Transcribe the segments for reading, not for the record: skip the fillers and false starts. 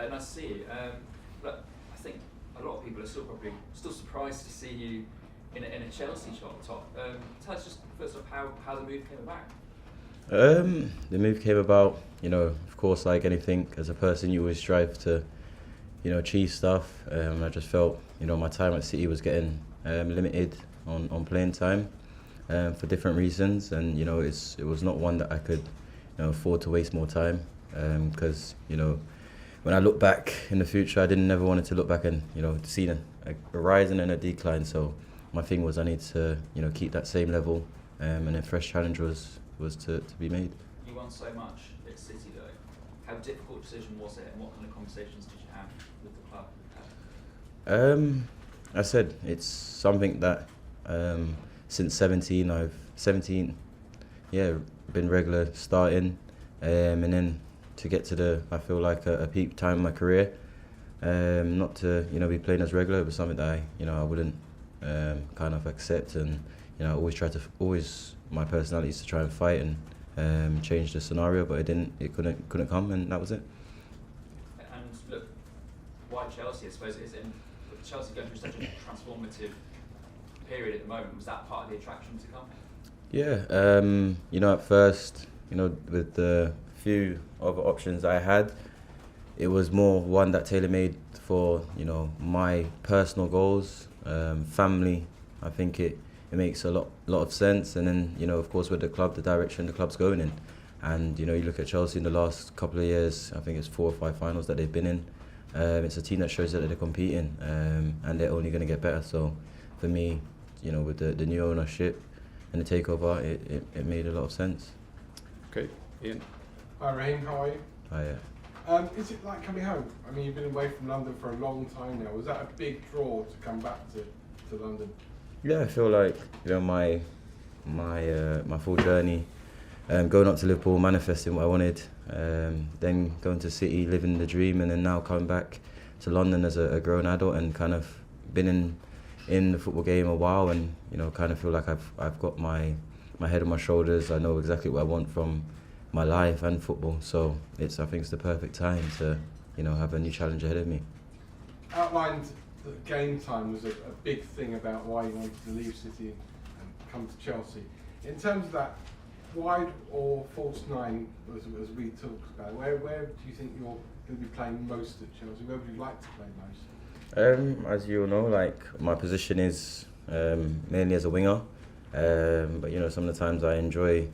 Nice to see you. But I think a lot of people are probably still surprised to see you in a Chelsea top. Tell us just first off how the move came about. The move came about, of course, like anything, as a person, you always strive to, achieve stuff. I just felt, my time at City was getting limited on playing time for different reasons, and it was not one that I could afford to waste more time, because when I look back in the future, I never wanted to look back and see a rise and a decline. So my thing was I need to keep that same level, and a fresh challenge was to be made. You won so much at City though. How difficult a decision was it, and what kind of conversations did you have with the club? I said it's something that since 17 been regular starting, and then to get to I feel like a peak time in my career, not to be playing as regular was something that I wouldn't kind of accept, and I always my personality is to try and fight and change the scenario, but it couldn't come, and that was it. And look, why Chelsea? I suppose with Chelsea going through such a transformative period at the moment, was that part of the attraction to come? Yeah, at first, with the few other options I had, it was more one that tailor-made for my personal goals, family. I think it makes a lot of sense, and then of course with the club, the direction the club's going in, and you look at Chelsea in the last couple of years. I think it's 4 or 5 finals that they've been in. It's a team that shows that they're competing, and they're only going to get better. So for me, with the new ownership and the takeover, it made a lot of sense. Okay, Ian. Hi Raheem, how are you? Hi. Is it like coming home? I mean, you've been away from London for a long time now. Was that a big draw to come back to London? Yeah, I feel like my full journey, going up to Liverpool, manifesting what I wanted, then going to City, living the dream, and then now coming back to London as a grown adult, and kind of been in the football game a while, and kind of feel like I've got my head on my shoulders. I know exactly what I want from my life and football, so I think it's the perfect time to have a new challenge ahead of me. Outlined that game time was a big thing about why you wanted to leave City and come to Chelsea. In terms of that wide or false nine, as we talked about, where do you think you're going to be playing most at Chelsea? Where would you like to play most? As you all know, like my position is mainly as a winger, but some of the times I enjoy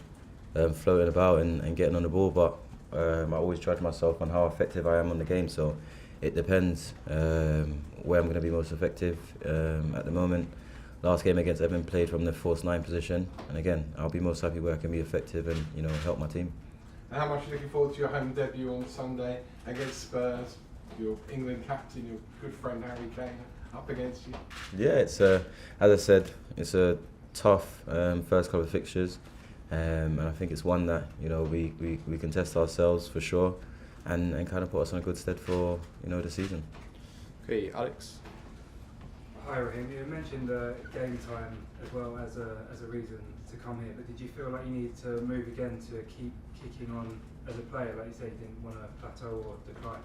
floating about and getting on the ball, but I always judge myself on how effective I am on the game, so it depends where I'm going to be most effective. At the moment, last game against Everton, played from the false nine position, and again, I'll be most happy where I can be effective and help my team. And how much are you looking forward to your home debut on Sunday against Spurs? Your England captain, your good friend Harry Kane, up against you. Yeah, it's as I said, it's a tough first couple of fixtures, and I think it's one that we can test ourselves for sure, and kind of put us on a good stead for the season. Okay, Alex. Hi Raheem, you mentioned game time as well as a reason to come here, but did you feel like you needed to move again to keep kicking on as a player? Like you said, you didn't want to plateau or decline.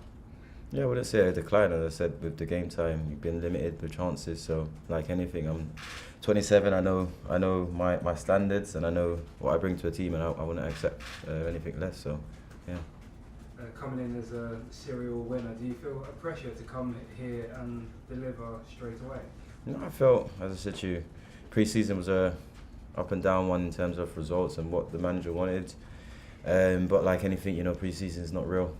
Yeah, I wouldn't say a decline. As I said, with the game time, you've been limited with chances. So, like anything, I'm 27. I know my standards, and I know what I bring to a team, and I wouldn't accept anything less. So, yeah. Coming in as a serial winner, do you feel a pressure to come here and deliver straight away? No, I felt, as I said to you, pre-season was a up and down one in terms of results and what the manager wanted. But like anything, pre-season is not real.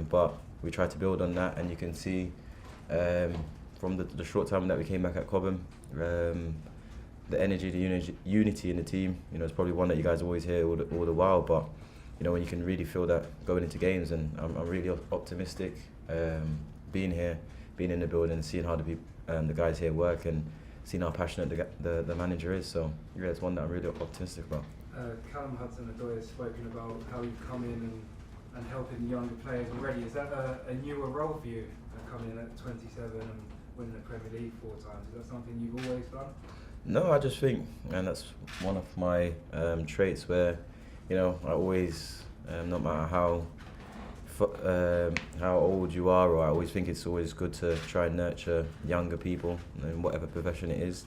But we tried to build on that, and you can see from the short time that we came back at Cobham, the energy, the unity in the team. It's probably one that you guys always hear all the while, but when you can really feel that going into games, and I'm really optimistic being here, being in the building, seeing how the guys here work, and seeing how passionate the manager is. So yeah, it's one that I'm really optimistic about. Callum Hudson-Odoi has spoken about how you come in and helping the younger players already. Is that a newer role for you, coming in at 27 and winning the Premier League 4 times? Is that something you've always done? No, I just think, and that's one of my traits where, I always, no matter how how old you are, or I always think it's always good to try and nurture younger people in whatever profession it is.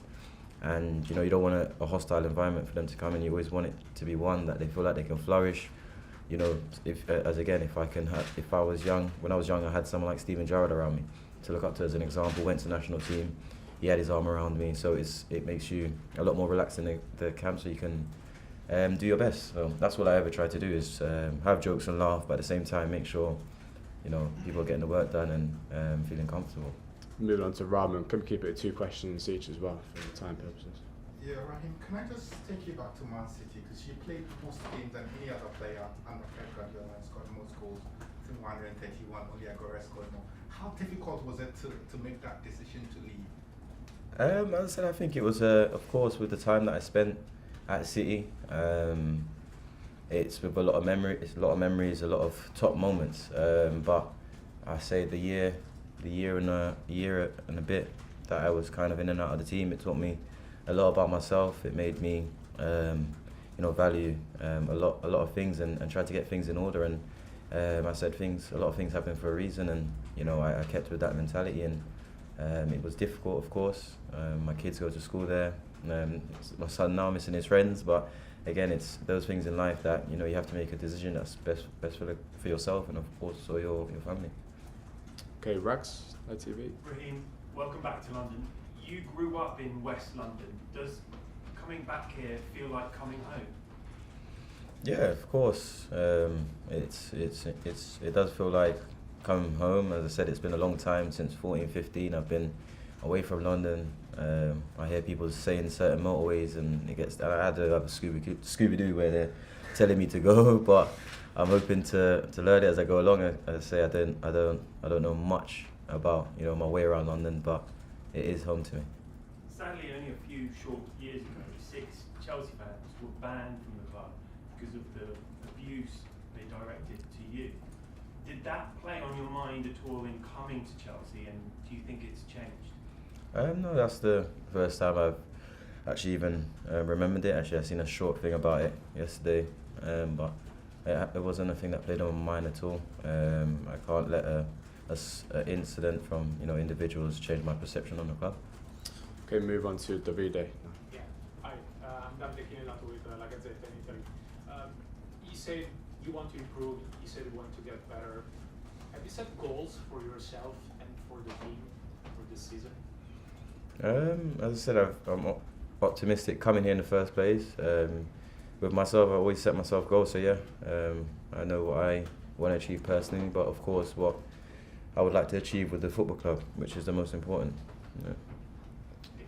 And you don't want a hostile environment for them to come in. You always want it to be one that they feel like they can flourish. If I was young, when I was young, I had someone like Steven Gerrard around me to look up to as an example. Went to national team, he had his arm around me, so it makes you a lot more relaxed in the camp, so you can do your best. So that's what I ever try to do, is have jokes and laugh, but at the same time make sure people are getting the work done and feeling comfortable. Moving on to Rahman, can we keep it 2 questions each as well for time purposes? Yeah, Raheem, can I just take you back to Man City, because you played most games than any other player under Pep Guardiola and scored most goals. I think 131, only Aguero scored more. How difficult was it to make that decision to leave? As I said, I think it was, of course, with the time that I spent at City, it's with a lot of memories, a lot of top moments. But I say the year and a bit that I was kind of in and out of the team, it taught me a lot about myself. It made me, value a lot of things and try to get things in order. And I said a lot of things happen for a reason, and I kept with that mentality. And it was difficult, of course. My kids go to school there. My son now missing his friends, but again, it's those things in life that you have to make a decision that's best for yourself and of course for your family. Okay, Rags, ITV. Raheem, welcome back to London. You grew up in West London. Does coming back here feel like coming home? Yeah, of course. It does feel like coming home. As I said, it's been a long time, since 14, 15. I've been away from London. I hear people saying certain motorways, and I had to have a Scooby-Doo where they're telling me to go, but I'm hoping to learn it as I go along. As I say, I don't know much about my way around London, but it is home to me. Sadly, only a few short years ago, 6 Chelsea fans were banned from the club because of the abuse they directed to you. Did that play on your mind at all in coming to Chelsea, and do you think it's changed? No, that's the first time I've actually even remembered it. Actually, I seen a short thing about it yesterday, but it wasn't a thing that played on my mind at all. I can't let a incident from individuals change my perception on the club. Okay, move on to Davide. Yeah, hi, I'm Davide Chinellato with La Gazzetta in Italy. You said you want to improve, you said you want to get better. Have you set goals for yourself and for the team for this season? As I said, I'm optimistic coming here in the first place. With myself, I always set myself goals, so yeah, I know what I want to achieve personally, but of course what I would like to achieve with the football club, which is the most important. Yeah.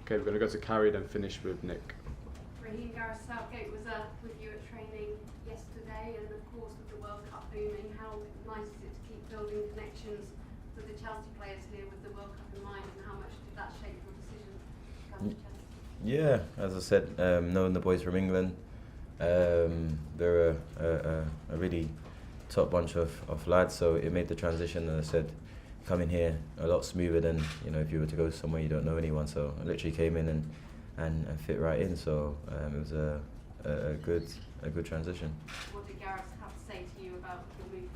Okay, we're going to go to Carrie, then finish with Nick. Raheem, Gareth Southgate was with you at training yesterday, and of course with the World Cup looming, how nice is it to keep building connections with the Chelsea players here with the World Cup in mind, and how much did that shape your decision to come to Chelsea? Yeah, as I said, knowing the boys from England, they're a really top bunch of lads, so it made the transition, as I said, coming here a lot smoother than if you were to go somewhere you don't know anyone. So I literally came in and fit right in. So it was a good transition. What did Gareth have to say to you about your move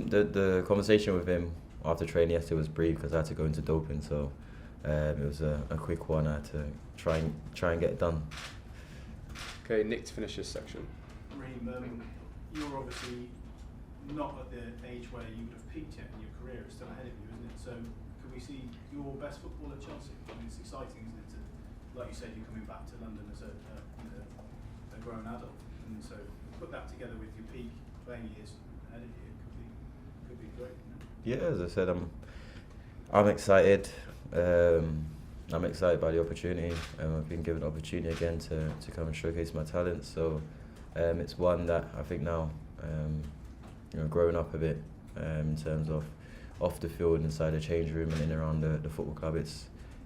here? The conversation with him after training yesterday was brief because I had to go into doping. So it was a quick one. I had to try and get it done. Okay, Nick to finish this section. Raheem, you're obviously not at the age where you would have peaked yet in your career. It's still ahead of you, isn't it? So could we see your best football at Chelsea? I mean, it's exciting, isn't it? Like you said, you're coming back to London as a grown adult, and so put that together with your peak playing years ahead of you, it could be great. Yeah, as I said, I'm excited. I'm excited by the opportunity. I've been given an opportunity again to come and showcase my talents. So it's one that I think now, growing up a bit in terms of off the field, inside the change room, and in around the football club,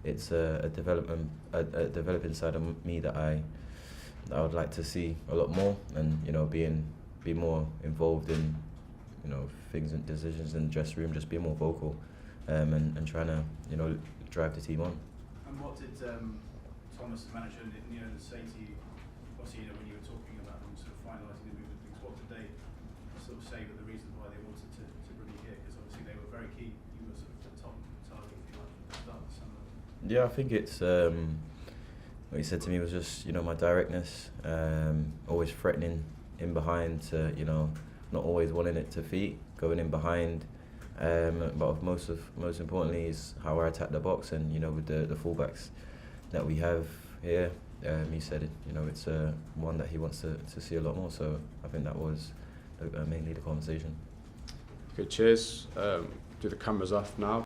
it's a developing side of me that I would like to see a lot more, and be more involved in things and decisions in the dressing room, just be more vocal, and trying to drive the team on. And what did Thomas, the manager, say to you? Obviously, when you were talking about them sort of finalising the move and things, what did they sort of say that the reason why they wanted to bring you here? Because obviously they were very keen. You were sort of the top target, if you like, from the start of the summer. Yeah, I think it's what he said to me was just, you know, my directness, always threatening in behind to, you know, not always wanting it to feet, going in behind. But most importantly is how I attack the box, and you know, with the fullbacks that we have here, he said it, you know, it's one that he wants to see a lot more. So I think that was mainly the conversation. Okay, cheers. Do the cameras off now.